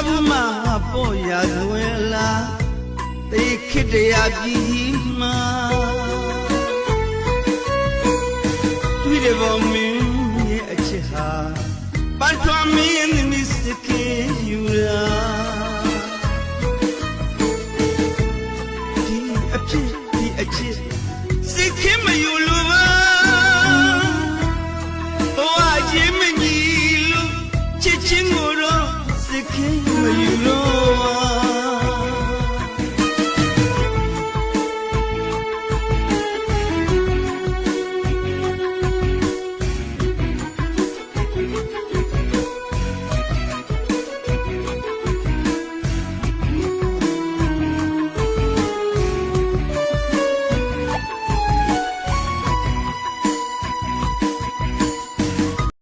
ဘူးမှာပေါ်ရသွဲလာသိခိတရားပြီးမှာတွေ့တယ်ဘောမင်းရဲ့အချစ်ဟာပတ်ထွားမင်းသမီးစကေယူလာဒီအဖြစ်စိတ်ခင်မယူလို့ပါဘဝချင်းမညီလို့ချစ်ချင်းကိုတော့စိတ်ခင်မယူလို့